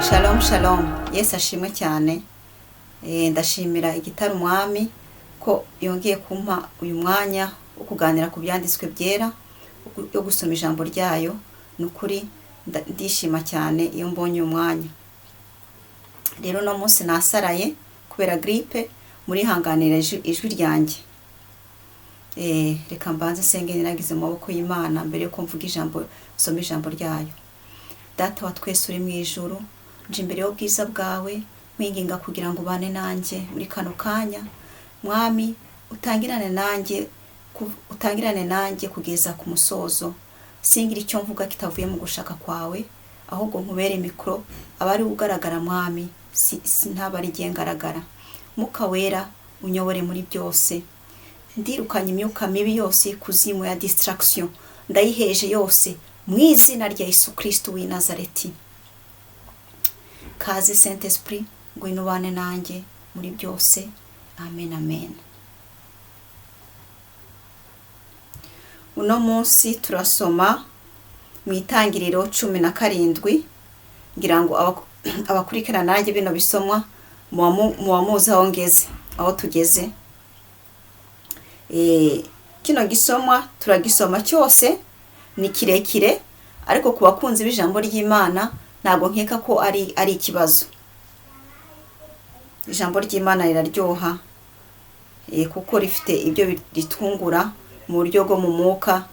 Shalom shalom, Yesu ashimwe cyane. Ndashimira igitari umwami ko yongeye kumpa uyu mwanya wo kuganira ku byanditswe byera, yo gusoma ijambo ryayo. Nukuri ndishima cyane iyo mbonye uyu mwanya. Rero no munsi nasaraye kubera gripe, muri hanganira ijwi ryanjye. Reka mbanze senge niragize mu maboko y'Imana mbere yo kumvuga ijambo, soma ijambo ryayo. Data wa twese uri mu ijuru, nje imbere y'ubwiza bwawe mwinginga kugira ngo bane nanjye muri kano kanya. Mwami, utangirane nanjye kugeza ku musozo. Singira icyo mvuga kitavuye mu gushaka kwawe, ahubwo nkubere mikro abari ugaragara mwami, ntabari ngaragara. Muka wera unyobore muri byose. Ndirukanye imyuka mibi yose kuzimu ya distraction, ndayiheje yose mu izina rya Yesu Kristo w'i Nazareti. Kaze Saint Esprit, ngwino bane nanjye muri byose. Amen amen. Uno munsi turasoma mu Itangiriro 17, ngira ngo abakurikirana nanjye bino bisomwa muwamuzi aho ngeze, aho tugeze. Kino gisomwa turagisoma cyose, ni kirekire, ariko ku bakunzi b'ijambo ry'Imana ntabwo nkeka ko ari ikibazo. Ijambo ry'Imana riraryoha, kuko rifite ibyo ritungura mu buryo bwo mu mwuka.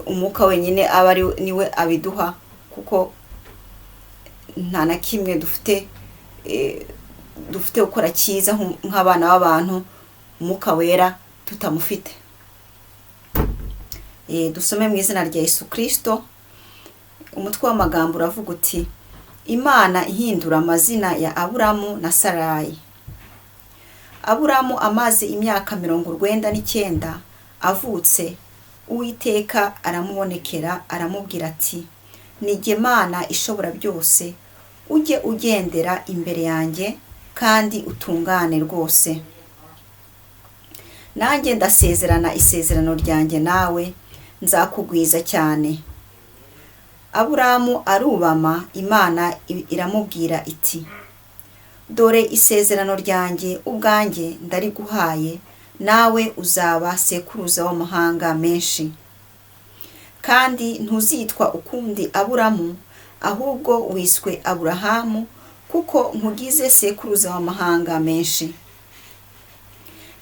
Umwuka wenyine aba ari niwe abiduha, kuko nta na kimwe dufite gukora cyiza nk'abana b'abantu umwuka wera tutamufite. Dusome mu izina rya Yesu Kristo. Umutwe w'amagambo uravuga uti: Imana ihindura amazina ya Aburamu na Sarayi. Aburamu amaze imyaka 99 avutse, Uwiteka aramubonekera aramubwira ati: Nijye Mana ishobora byose, ujye ugendera imbere yanjye kandi utungane rwose. Nanjye ndasezerana isezerano ryanjye nawe, nzakugwiza cyane. Aburamu arubama, Imana iramubwira iti: Dore isezerano ryanjye ubwanjye ndariguhaye, nawe uzaba sekuruza w'amahanga menshi. Kandi ntuzitwa ukundi Aburamu, ahubwo wiswe Aburahamu, kuko nkugize sekuruza w'amahanga menshi.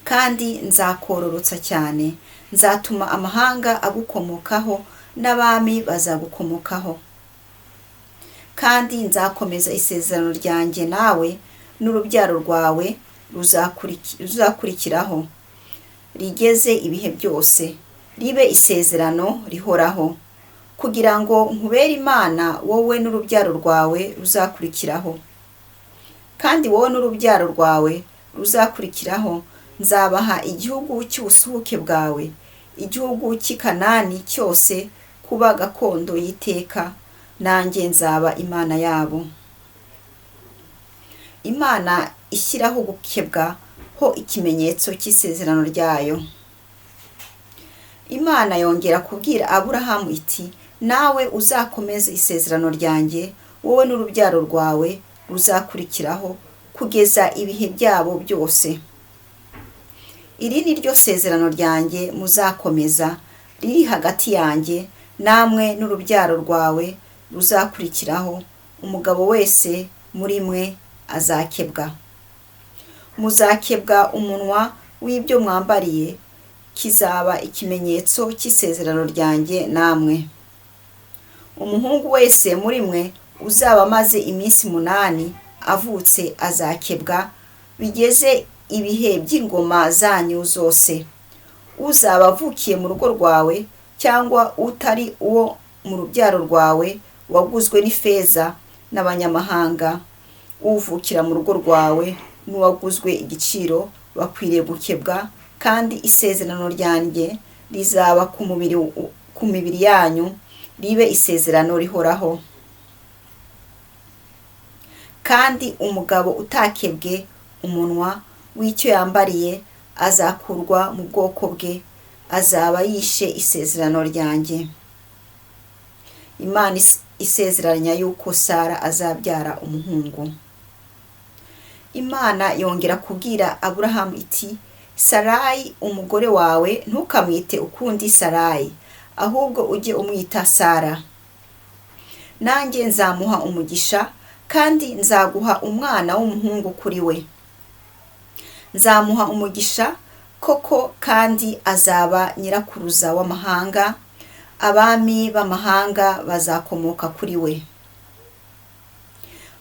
Kandi nzakororotsa cyane, nzatuma amahanga agukomokaho n'abami bazagukomokaho. Kandi nzakomeza isezerano ryanjye nawe n'urubyaro rwawe ruzakurikiraho, rigeze ibihe byose, ribe isezerano rihoraho, kugira ngo nkubere Imana wowe n'urubyaro rwawe ruzakurikiraho. Kandi wowe n'urubyaro rwawe ruzakurikiraho nzabaha igihugu cy'ubusuhuke bwawe, igihugu cy'Ikanani cyose, kuba gakondo y'iteka, nanjye nzaba Imana yabo. Imana ishyiraho gukebwa ho ikimenyetso cy'isezerano ryayo. Imana yongera kubwira Aburahamu iti: Nawe uzakomeze isezerano ryanjye, wowe n'urubyaro rwawe ruzakurikiraho, kugeza ibihe byabo byose. Iri ni ryo sezerano ryanjye muzakomeza, riri hagati yanjye namwe n'urubyaro rwawe ruzakurikiraho. Umugabo wese muri mwe azakebwa. Muzakebwa umunwa w'ibyo mwambariye, kizaba ikimenyetso cy'isezerano ryanjye namwe. Umuhungu wese muri mwe uzaba amaze iminsi 8 avutse azakebwa, bigeze ibihe by'ingoma zanyu zose. Uzaba avukiye mu rugo rwawe, cyangwa utari uwo mu rubyaro rwawe, waguzwe n'ifeza n'abanyamahanga, uvukira mu rugo rwawe n'uwaguzwe igiciro, bakwiriye gukebwa. Kandi isezerano ryanjye rizaba ku mibiri yanyu, ribe isezerano rihoraho. Kandi umugabo utakebwe umunwa w'icyo yambariye azakurwa mu bwoko bwe, azaba yishe isezerano ryanjye. Imana isezeranya yuko Sara azabyara umuhungu. Imana yongera kubwira Aburahamu iti, Sarayi umugore wawe ntukamwite ukundi Sarayi, ahubwo ujye umwita Sara. Nanjye nzamuha umugisha kandi nzaguha umwana w'umuhungu kuri we. Nzamuha umugisha koko kandi azaba nyirakuruza w'amahanga, abami b'amahanga bazakomoka kuri we.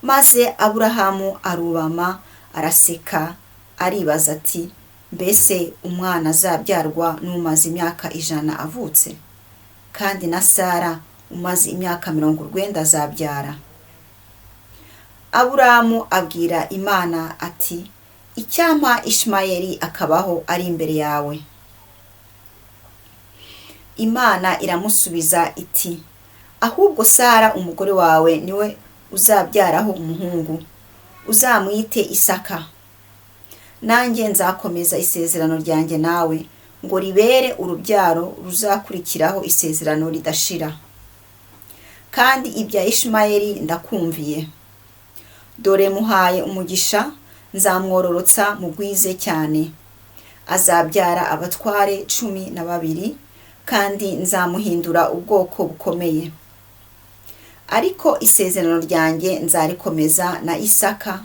Maze Aburahamu arubama araseka aribaza ati, mbese umwana azabyarwa n'umaze imyaka 100 avutse, kandi na Sara umaze imyaka 90 azabyara. Aburahamu abwira Imana ati, icyampa Ishmayeli akabaho ari imbere yawe. Imana iramusubiza iti, ahubwo Sara umugore wawe niwe uzabyaraho umuhungu, uzamwite Isaka. Nanjye nzakomeza isezerano ryanjye nawe, ngo ribere urubyaro ruzakurikiraho isezerano ridashira. Kandi ibya Ishmayeli ndakumviye. Dore muhaye umugisha, nzamwororotsa mugwize cyane. Azabyara abatware 12, kandi nzamuhindura ubwoko bukomeye. Ariko isezerano ryanjye nzarikomeza na Isaka,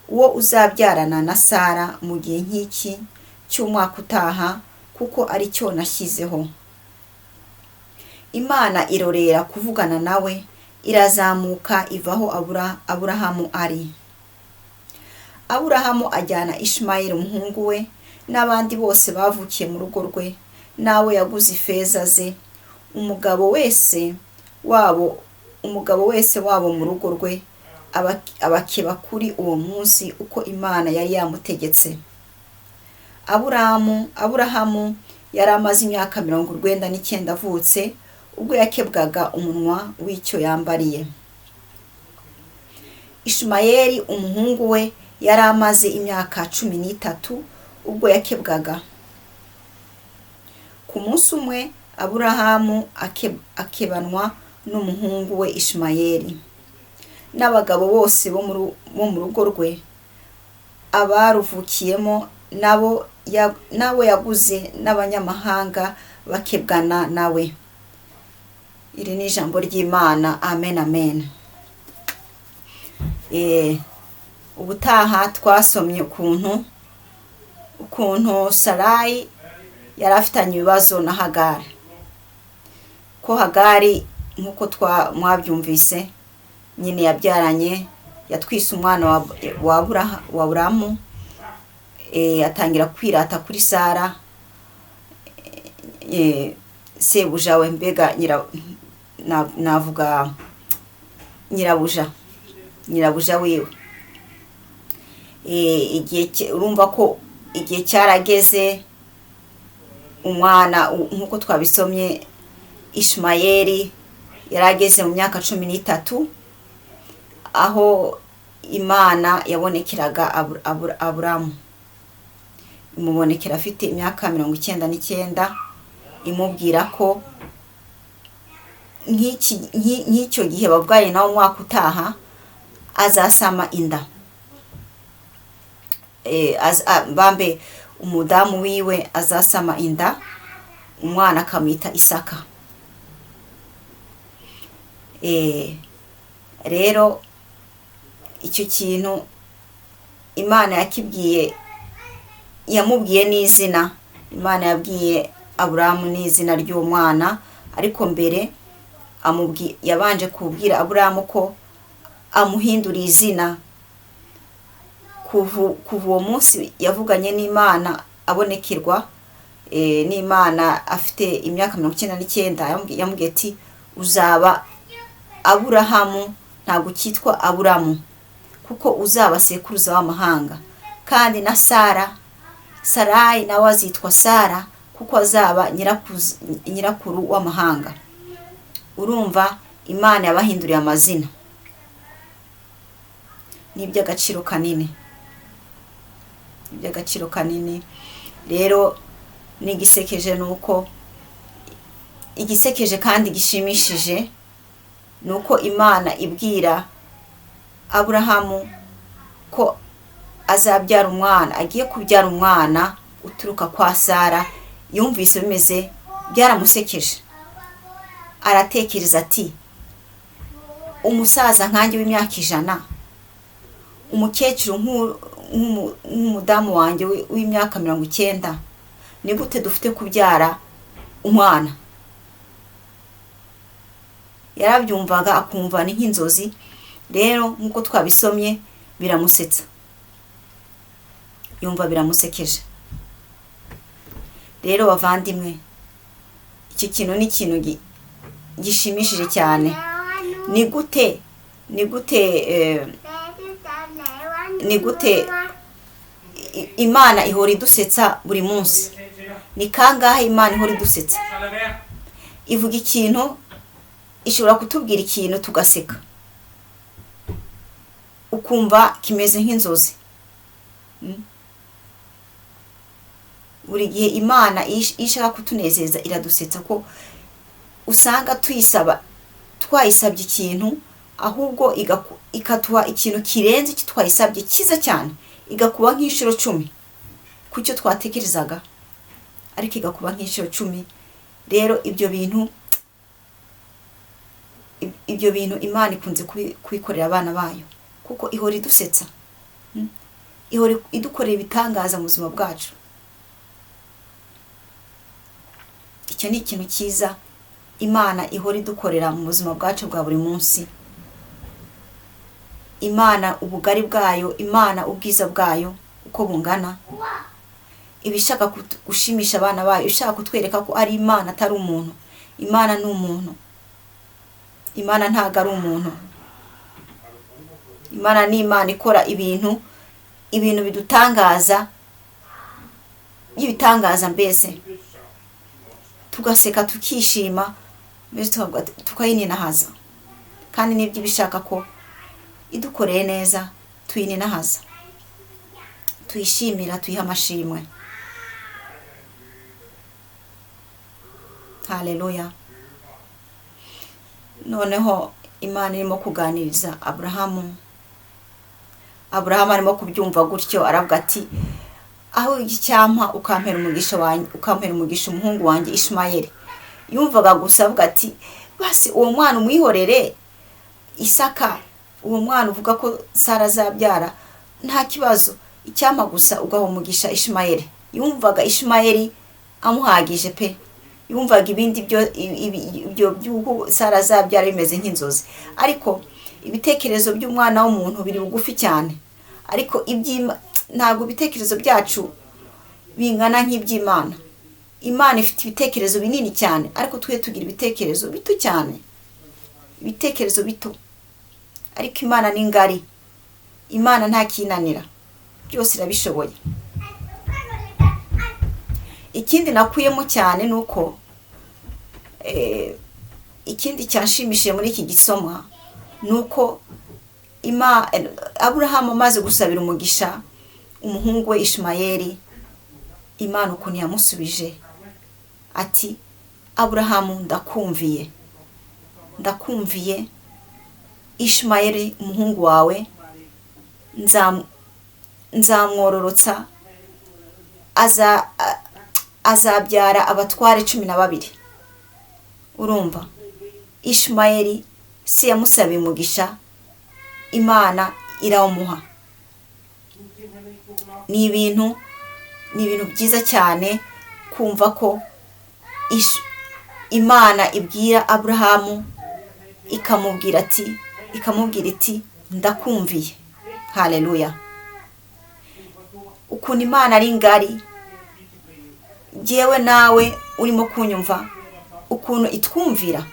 uwo uzabyarana na Sara mu gihe nk'iki cy'umwaka utaha, kuko ari cyo nashyizeho. Imana irorera kuvugana nawe, irazamuka ivaho Aburahamu ari. Aburahamu ajyana Ishmayeli umuhungu we n'abandi bose bavukiye mu rugo rwe, nawe yaguze ifeza ze. Umugabo wese wabo mu rugo rwe abakeba kuri uwo munsi uko Imana yari yamutegetse. Aburahamu yari amaze imyaka 99 avutse ubwo yakebwaga umunwa w'icyo yambariye. Ishmayeli umuhungu we yari amaze imyaka 13 ubwo yakebwaga. Ku munsi umwe Aburahamu akebanwa n'umuhungu we Ishmayeli. N'abagabo bose bo mu rugo rwe abaruvukiyemo nawe yaguze n'abanyamahanga bakebwana nawe. Iri ni ijambo ry'Imana. Amen, amen. Ubutaha twasomye ukuntu Sarayi yari afitanye ibibazo na Hagari. Ko Hagari nkuko mwabyumvise nyine yabyaranye, yatwise umwana wa Aburahamu, atangira kwirata kuri Sara, sebuja we, mbega navuga nyirabuja wiwe. Urumva ko igihe cyarageze, umwana nkuko twabisomye Ishmayeli yarageze mu myaka 13, aho Imana yabonekeraga Aburahamu. Imubonekera afite imyaka 99, imubwira ko nk'icyo gihe babwaye nawe umwaka utaha azasama inda. Bambe umudamu wiwe azasama inda, umwana akamwita Isaka. Rero icyo kintu Imana yamubwiye n'izina. Imana yabwiye Aburahamu n'izina ry'umwana, ariko mbere yabanje kubwira Aburahamu ko amuhindura izina. Kuva uwo munsi yavuganye n'Imana, abonekerwa n'Imana afite imyaka 99, yamubwiye ati, uzaba Aburahamu, ntabwo cyitwa Aburamu, kuko uzaba sekuruza w'amahanga. Kandi na Sarayi nawe azitwa Sara, kuko azaba nyirakuru w'amahanga. Urumva Imana yabahinduriye amazina. Ni iby'agaciro kanini. Rero nigisekeje nuko igisekeje kandi gishimishije nuko Imana ibwira Aburahamu ko azabyara umwana, agiye kubyara umwana uturuka kwa Sara. Yumvise bimeze byaramusekeje, aratekereza ati umusaza nkanjye w'imyaka 100, umukecuru nk'umudamu wanjye w'imyaka 90, ni gute dufite kubyara umwana? Yarabyumvaga akumva ni nk'inzozi. Rero nkuko twabisomye biramusetsa, yumva biramusekeje. Rero bavandimwe, iki kintu ni ikintu gishimishije cyane. Ni gute Imana ihora idusetsa buri munsi. Ni kangahe Imana ihora idusetsa? Ivuga ikintu, ishobora kutubwira ikintu tugaseka, ukumva kimeze nk'inzozi. Buri gihe Imana ishaka kutunezeza iradusetsa, ko usanga twayisabye ikintu, ahubwo ikatuha ikintu kirenze icyo twayisabye cyiza cyane, igakuba nk'inshuro 10 kucyo twatekerezaga, ariko igakuba nk'inshuro 10. Rero ibyo bintu Imana ikunze kubikorera abana bayo, kuko ihora idusetsa, ihora idukorera ibitangaza mu buzima bwacu. Icyo ni ikintu cyiza Imana ihora idukorera mu buzima bwacu bwa buri munsi. Imana ubugari bwayo, Imana ubwiza bwayo uko bungana, ibishaka gushimisha abana bayo, ishaka kutwereka ko ari Imana atari umuntu. Imana ni umuntu, Imana ntago ari umuntu. Imana ni Imana ikora ibintu bidutangaza, y'ibitangaza mbese, tugaseka tukishima, mbese tukayininahaza. Kandi nibyo bishaka ko idukoreye neza tuyininahaza, tuyishimira, tuyiha amashimwe. Haleluya. Noneho Imana irimo kuganiriza Aburahamu arimo kubyumva gutyo, aravuga ati aho icyampa ukampera umugisha umuhungu wanjye Ishmayeli. Yumvaga gusa avuga ati basi uwo mwana umwihorere Isaka, uwo mwana uvuga ko Sara azabyara, nta kibazo, icyampa gusa ugaha umugisha Ishmayeli. Yumvaga Ishmayeli amuhagije pe, yumvaga ibindi byo Sara azabyara bimeze nk'inzozi. Ariko ibitekerezo by'umwana w'umuntu biri bugufi cyane, ariko ntabwo ibitekerezo byacu bingana nk'iby'Imana. Imana ifite ibitekerezo binini cyane, ariko twe tugira ibitekerezo bito cyane, ibitekerezo bito. Ariko Imana ni ngari, Imana nta kinanira, byose irabishoboye. Ikindi nakuyemo cyane nuko ikindi cyanshimishije muri iki gisomwa nuko Aburahamu amaze gusabira umugisha umuhungu we Ishmayeli, Imana ukuntu yamusubije ati Aburahamu, ndakumviye Ishmayeli umuhungu wawe nzamwororotsa, azabyara abatware 12. Urumva, Ishmayeli si yamusabiye umugisha, Imana irawumuha. Ni ibintu byiza cyane kumva ko Imana ibwira Aburahamu ikamubwira iti ndakumviye. Haleluya. Ukuntu Imana ari ngari, jewe nawe urimo kunyumva, ukuntu itwumvira,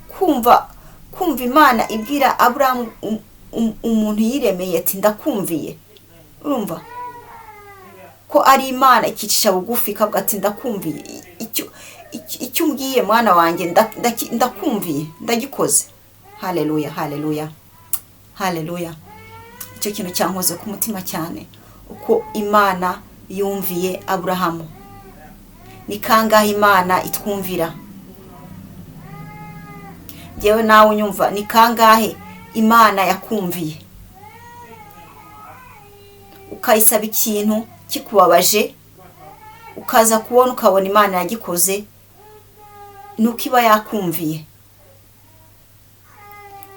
kumva Imana ibwira Aburahamu umuntu yiremeye ati ndakumviye. Urumva ko ari Imana ikicisha bugufi ikavuga ati ndakumviye, icyo umbwiye mwana wanjye ndakumviye, ndagikoze. Haleluya, haleluya, haleluya. Icyo kintu cyankoze ku mutima cyane, uko Imana yumviye Aburahamu. Ni kangahe Imana itwumvira, Njyewe nawe unyumva, ni kangahe Imana yakumviye ukayisaba ikintu kikubabaje, ukaza ukabona Imana yagikoze, nuko iba yakumviye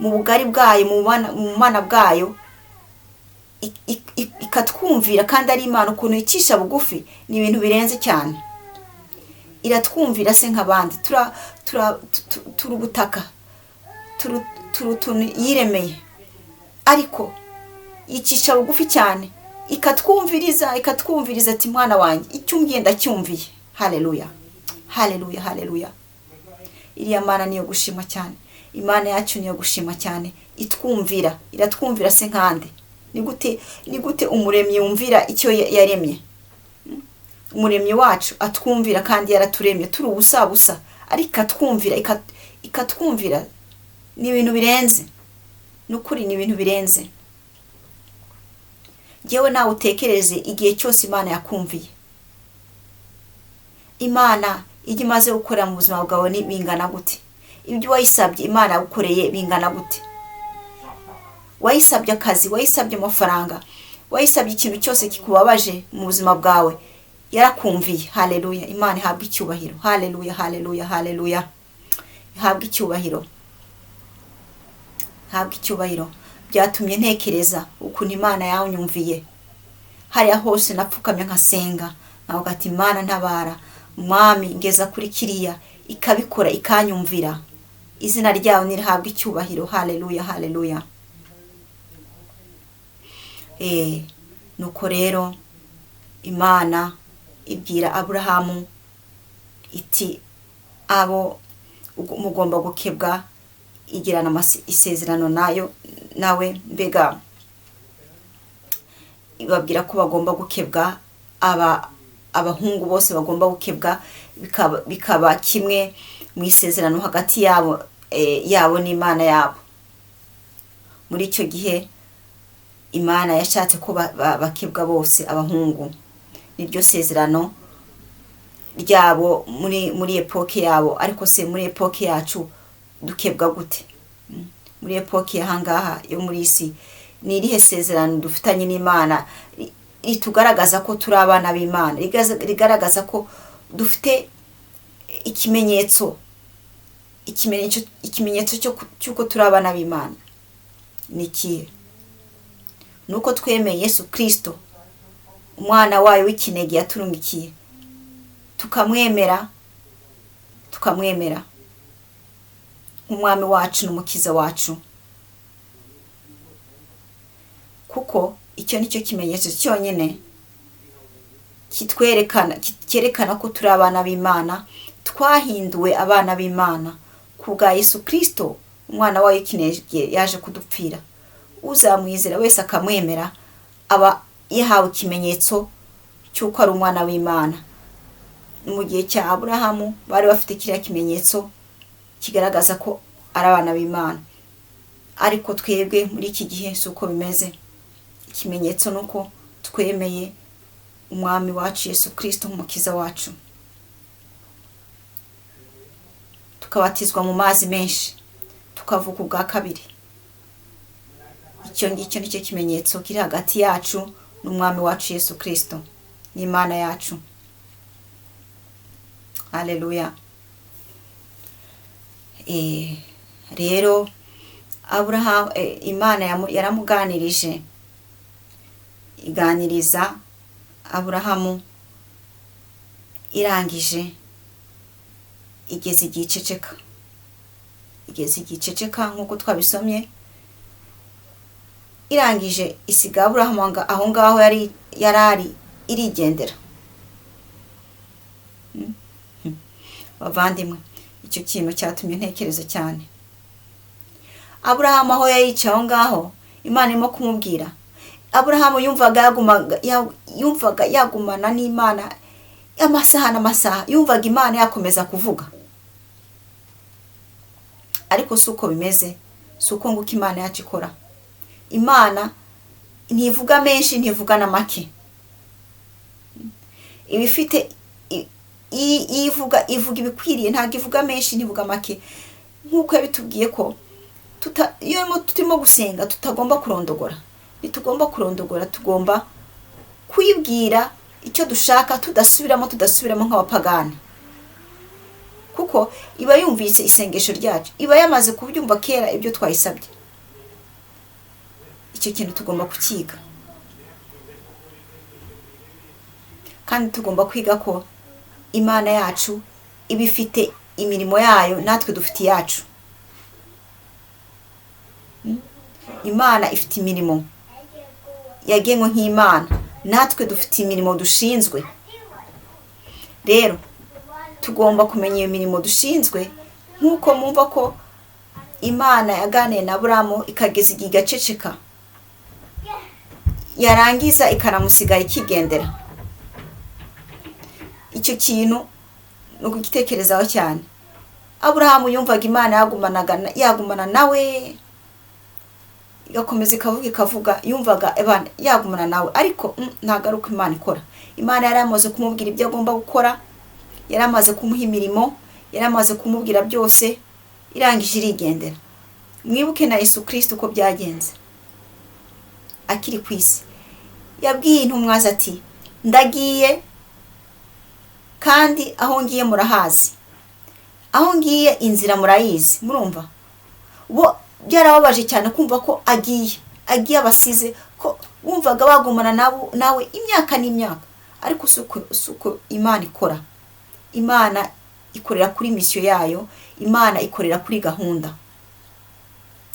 mu bugari bwayo, mu bumana bwayo, ikatwumvira. kandi ari Imana ukuntu icisha bugufi, ni ibintu birenze cyane. Iratwumvira se nk'abandi, turi ubutaka, turi yiremeye, ariko icisha bugufi cyane, ikatwumviriza ati mwana wanjye, icyo umbwiye ndacyumviye. Haleluya, haleluya, haleluya. Iriya Mana niyo gushima cyane, Imana yacu niyo gushima cyane. Iratwumvira se nkande. Ni gute umuremyi yumvira icyo yaremye? Umuremyi wacu atwumvira, kandi yaraturemye turi ubusa, ariko ikatwumvira. Ni ibintu birenze, nukuri ni ibintu birenze. Njyewe nawe utekereze igihe cyose Imana yakumviye. Imana ijya imaze gukora mu buzima bwawe ni bingana gute? Ibyo wayisabye Imana yagukoreye bingana gute? Wayisabye akazi, wayisabye amafaranga, wayisabye ikintu cyose kikubabaje mu buzima bwawe, yarakumviye. Haleluya, Imana ihabwa icyubahiro. Haleluya, haleluya, haleluya. Ihabwa icyubahiro, ihabwa icyubahiro. Byatumye ntekereza ukuntu Imana yanyumviye. Hariya hose napfukamye nkasenga, nkavuga ati Imana ntabara, Mwami ngeza kuri kiriya, ikabikora, ikanyumvira. Izina ryawe nirihabwa icyubahiro. Haleluya, haleluya. Nuko rero Imana ibwira Aburahamu iti abo mugomba gukebwa, igirana isezerano nawe, mbega ibabwira ko bagomba gukebwa, abahungu bose bagomba gukebwa, bikaba kimwe mu isezerano hagati yabo n'Imana yabo. Muri icyo gihe Imana yashatse ko bakebwa bose abahungu. Niryo sezerano ryabo muri epoke yabo. Ariko se muri epoke yacu dukebwa gute? Muri epoke y'ahangaha yo muri isi, ni irihe sezerano dufitanye n'Imana ritugaragaza ko turi abana b'Imana, rigaragaza ko dufite ikimenyetso cy'uko turi abana b'Imana? Ni ikihe? Nuko twemeye Yesu Kristo, umwana wayo w'ikinege yaturungikiye, tukamwemera nk'umwami wacu n'umukiza wacu. Kuko icyo nicyo kimenyetso cyonyine cyerekana ko turi abana b'Imana, twahinduwe abana b'Imana kubwa Yesu Kristo, umwana wayo w'ikinege yaje kudupfira. Uzamwizera wese akamwemera aba yahawe ikimenyetso cy'uko ari umwana w'Imana. Mu gihe cya Aburahamu bari bafite kiriya kimenyetso kigaragaza ko ari abana b'Imana, ariko twebwe muri iki gihe suko bimeze. Ikimenyetso nuko twemeye umwami wacu Yesu Kristo nk'umukiza wacu, tukabatizwa mu mazi menshi, tukavuka ubwa kabiri. Icyo ngicyo nicyo kimenyetso kiri hagati yacu n'umwami wacu Yesu Kristo, n'Imana yacu. Haleluya. Rero Aburahamu, Imana yaramuganirije, iganiriza Aburahamu, irangije igeze igiceceka nk'uko twabisomye. Irangije isiga Aburahamu aho ngaho yarari irigendera. Bavandimwe, icyo kintu cyatumye ntekereza cyane. Aburahamu aho yicaye aho ngaho, Imana irimo kumubwira. Aburahamu yumvaga yagumana n'Imana amasaha n'amasaha, yumvaga Imana yakomeza kuvuga. Ariko suko bimeze, suko nguko Imana yacu ikora. Imana ntivuga menshi, ntivuga na make. Ibifite ivuga ibikwiriye, ntabwo ivuga menshi, ntivuga make. nk'uko yabitubwiye ko iyo turimo gusenga tutagomba kurondogora, ntitugomba kurondogora, tugomba kwibwira icyo dushaka tudasubiramo nk'abapagani, kuko iba yumvise isengesho ryacu, iba yamaze kubyumva kera ibyo twayisabye. Icyo kintu tugomba kukiga, kandi tugomba kwiga ko Imana yacu iba ifite imirimo yayo, natwe dufite iyacu. Imana ifite imirimo yagenwe nk'Imana, natwe dufite imirimo dushinzwe. Rero tugomba kumenya iyo mirimo dushinzwe, nk'uko mwumva ko Imana yaganiye na Aburahamu ikageza igihe igaceceka, yarangiza ikanamusigaye ikigendera. Icyo kintu ni ukugitekerezaho cyane. Aburahamu yumvaga Imana yagumana nawe, igakomeza ikavuga, yumvaga yagumana nawe, ariko ntabwo ari uko Imana ikora. Imana yari amaze kumubwira ibyo agomba gukora, yari amaze kumuha imirimo, yari amaze kumubwira byose, irangije irigendera. Mwibuke na Yesu Kristo uko byagenze akiri ku isi. Yabwiye intumwa ati, ndagiye kandi aho ngiye murahazi, aho ngiye inzira murayizi. Murumva bo byarababaje cyane kumva ko agiye abasize, ko bumvaga bagumana nawe imyaka n'imyaka. Ariko suko Imana ikora. Imana ikorera kuri misiyo yayo, Imana ikorera kuri gahunda.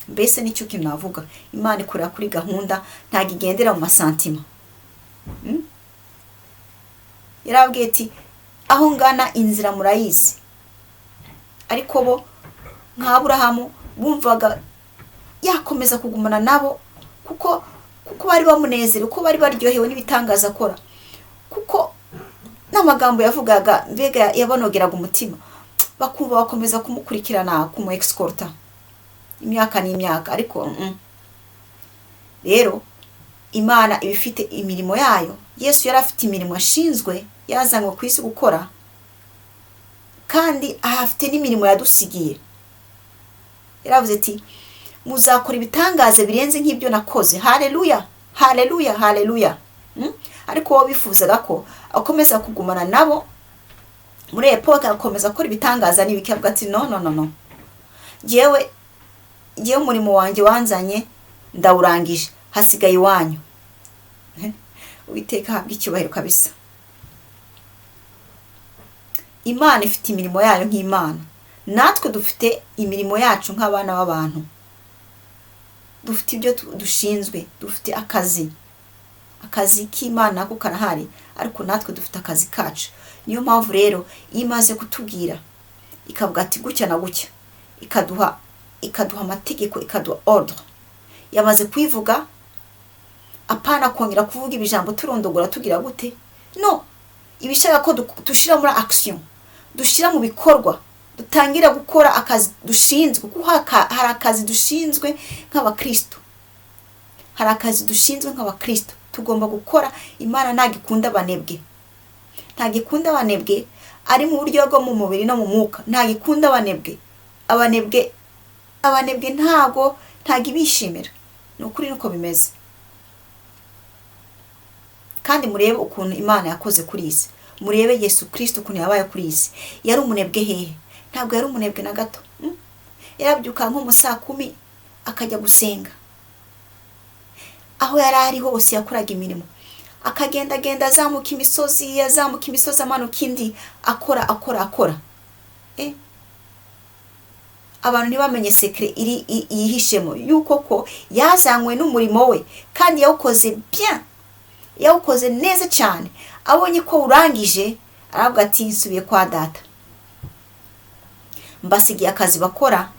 Mbese nicyo kintu navuga, Imana ikorera kuri gahunda, ntabwo igendera mu masantima. Yarabwiye ati, aho ngana inzira murayizi. Ariko bo nka Aburahamu bumvaga yakomeza kugumana nabo, kuko bari bamunezerewe, kuko bari baryohewe n'ibitangaza akora, kuko n'amagambo yavugaga mbega yabanogeraga umutima, bakumva bakomeza kumukurikirana, kumu-escorta imyaka n'imyaka. Ariko rero Imana iba ifite imirimo yayo. Yesu yari afite imirimo ashinzwe, yazanywe ku isi gukora, kandi ahafite n'imirimo yadusigiye. Yaravuze ati, muzakora ibitangaza birenze nk'ibyo nakoze. Haleluya, haleluya, haleluya. Ariko wowe bifuzaga ko akomeza kugumana nabo muri epoka, akomeza gukora ibitangaza n'ibikavuga ati, no, jewe umurimo wanjye wanzanye ndawurangije, hasigaye iwanyu. Uwiteka ahabwa icyubahiro kabisa. Imana ifite imirimo yayo nk'Imana, natwe dufite imirimo yacu nk'abana b'abantu. Dufite ibyo dushinzwe, dufite akazi k'Imana nako karahari, ariko natwe dufite akazi kacu. Niyo mpamvu rero iyo imaze kutubwira ikavuga ati gutya na gutya, ikaduha amategeko, ikaduha ordre, yamaze kwivuga, apana kongera kuvuga ibijambo turondogora tugira gute. No, ibishaka ko dushira muri action, dushira mu bikorwa, dutangira gukora akazi dushinzwe. Kuko hari akazi dushinzwe nk'abakristo, hari akazi dushinzwe nk'abakristo tugomba gukora. Imana ntabwo ikunda abanebwe, ntabwo ikunda abanebwe ari mu buryo bwo mu mubiri no mu mwuka. Ntabwo ikunda abanebwe ntabwo ibishimira. Ni ukuri nuko bimeze. Kandi murebe ukuntu Imana yakoze kuri isi, murebe Yesu Kristo ukuntu yabaye kuri isi. Yari umunebwe hehe? Ntabwo yari umunebwe na gato. Yarabyuka nko mu saa 10 akajya gusenga. Aho yari ari hose yakoraga imirimo, akagenda azamuka imisozi, amanuka indi, akora. Abantu ntibamenye secret yihishemo yuko ko yazanywe n'umurimo we, kandi yawukoze bien, yawukoze neza cyane. Abonye ko urangije, aravuga ati, nsubiye kwa data, mbasigiye akazi bakora,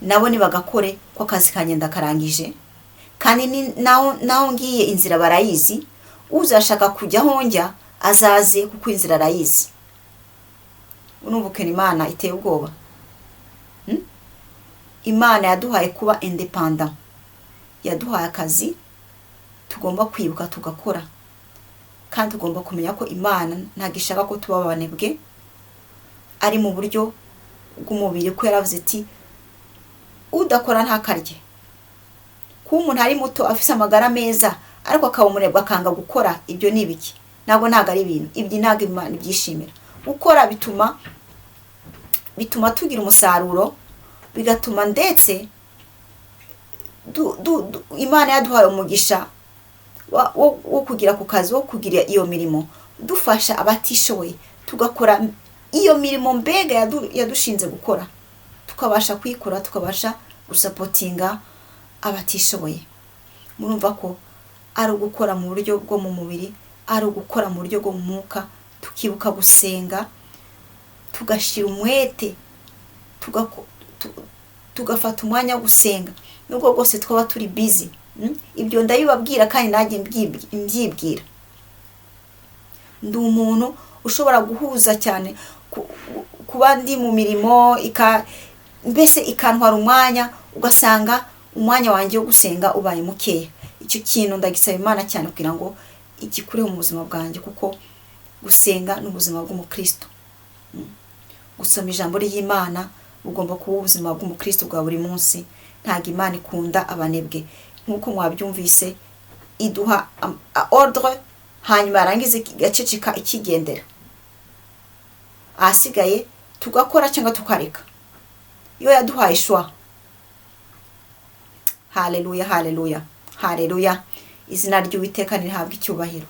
nabo nibagakore, ko akazi kagenda karangije. Kandi naho ngiye inzira barayizi, uzashaka kujya honjya azaze, kuko inzira arayizi. Unumvuke Imana iteye ubwoba. Imana yaduhaye kuba independent, yaduhaye akazi tugomba kwibuka tugakora. Kandi tugomba kumenya ko Imana ntabwo ishaka ko tuba abanebwe, ari mu buryo bw'umubiri, ko yaravuze ati udakora ntakarye. Kuba umuntu ari muto afise amagara meza ariko akaba umunebwe akanga gukora, ibyo ni ibiki? Ntabwo ari ibintu ibyo, ntabwo Imana ibyishimira. Gukora bituma tugira umusaruro, bigatuma ndetse Imana yaduhaye umugisha wo kugira ku kazi, wo kugira iyo mirimo, dufasha abatishoboye, tugakora iyo mirimo mbega yadushinze gukora, tukabasha kuyikora, tukabasha gusapotinga abatishoboye. Murumva ko ari ugukora mu buryo bwo mu mubiri, ari ugukora mu buryo bwo mu mwuka, tukibuka gusenga, tugashira umwete, tugafata umwanya wo gusenga, nubwo rwose twaba turi busy. Ibyo ndabibabwira kandi nanjye mbyibwira. Ndi umuntu ushobora guhuza cyane kuba ndi mu mirimo mbese ikantwara umwanya, ugasanga umwanya wanjye wo gusenga ubaye mukeya. Icyo kintu ndagisaba Imana cyane kugira ngo igikureho mu buzima bwanjye, kuko gusenga ni ubuzima bw'umukristo. Gusoma ijambo ry'Imana bugomba kuba ubuzima bw'umukristo bwa buri munsi. Ntabwo Imana ikunda abanebwe, nk'uko mwabyumvise, iduha ordre hanyuma yarangiza igaceceka ikigendera, ahasigaye tugakora cyangwa tukareka. Iyo yaduhaye shwa. Haleluya, haleluya, haleluya. Izina ry'Uwiteka rihabwa icyubahiro.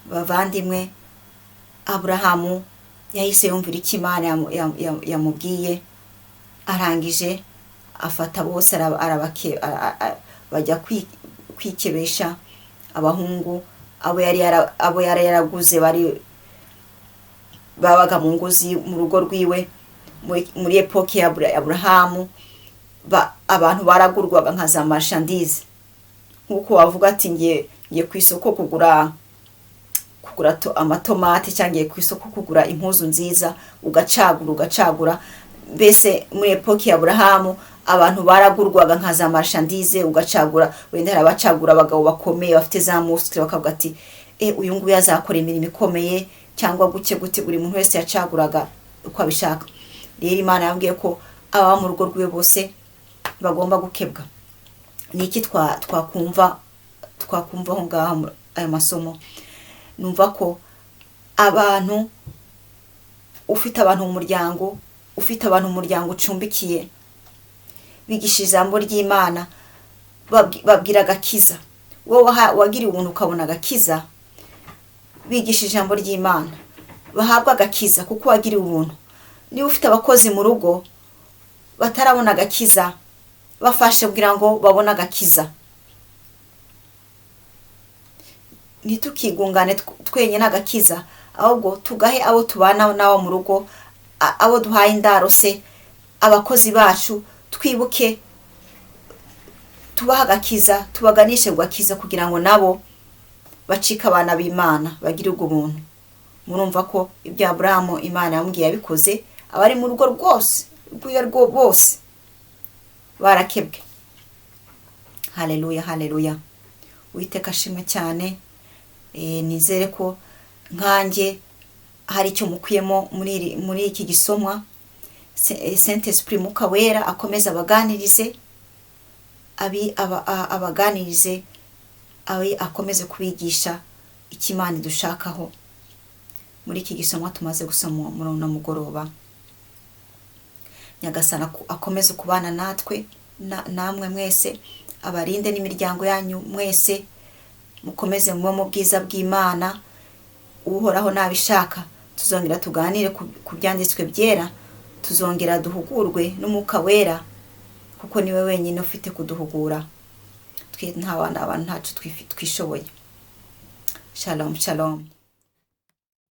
Bavandimwe, Aburahamu yahise yumvira icyo Imana yamubwiye, arangije afata bose bajya kwikebesha abahungu abo yari yaraguze, babaga mu ngozi mu rugo rwiwe. Muri epoke ya Aburahamu abantu baragurwaga nka za marchandise, nk'uko wavuga ati ngiye ku isoko kugura amatomate, cyangwa ngiye ku isoko kugura impuzu nziza, ugacagura. Mbese muri epoke ya Aburahamu abantu baragurwaga nka za marchandise, ugacagura. Wenda hari abacagura abagabo bakomeye bafite za muscle, bakavuga ati uyu nguyu azakora imirimo ikomeye, cyangwa gute. Buri muntu wese yacaguraga uko abishaka. Rero Imana yambwiye ko aba mu rugo rwiwe bose bagomba gukebwa. Niki twakumva aho ngaho aya masomo? Numva ko ufite abantu mu muryango ucumbikiye, bigisha ijambo ry'Imana, babwira agakiza. Wowe wagiriye ubuntu ukabona agakiza, bigisha ijambo ry'Imana, bahabwa agakiza kuko wagiriye ubuntu. Niba ufite abakozi mu rugo batarabona agakiza, bafashe kugira ngo babone agakiza. Ntitukigungane twenyine agakiza, ahubwo tugahe abo tubana nabo mu rugo, abo duhaye indaro se, abakozi bacu, twibuke tubaha agakiza, tubaganishe gakiza, kugira ngo nabo bacika abana b'Imana, bagire ubwo buntu. Murumva ko ibyo Aburahamu Imana yamubwiye yabikoze. Abari mu rugo rwose bose barakebwe. Haleluya, haleluya. Uwiteka ashimwe cyane. Nizere ko nkanjye hari icyo mukuyemo muri iki gisomwa. Saint Esprit Mwuka Wera akomeza abaganirize, abaganirize, akomeze kubigisha icyo Imana idushakaho muri iki gisomwa tumaze gusoma muri uno mugoroba. Nyagasana akomeze kubana natwe, namwe mwese, abarinde n'imiryango yanyu mwese, mukomeze mu bwiza bw'Imana. Uhoraho nabishaka tuzongera tuganire ku byanditswe byera, tuzongera duhugurwe n'Umwuka Wera, kuko niwe wenyine ufite kuduhugura. Twe nta bandi abantu ntacu twishoboye. Shalom, shalom.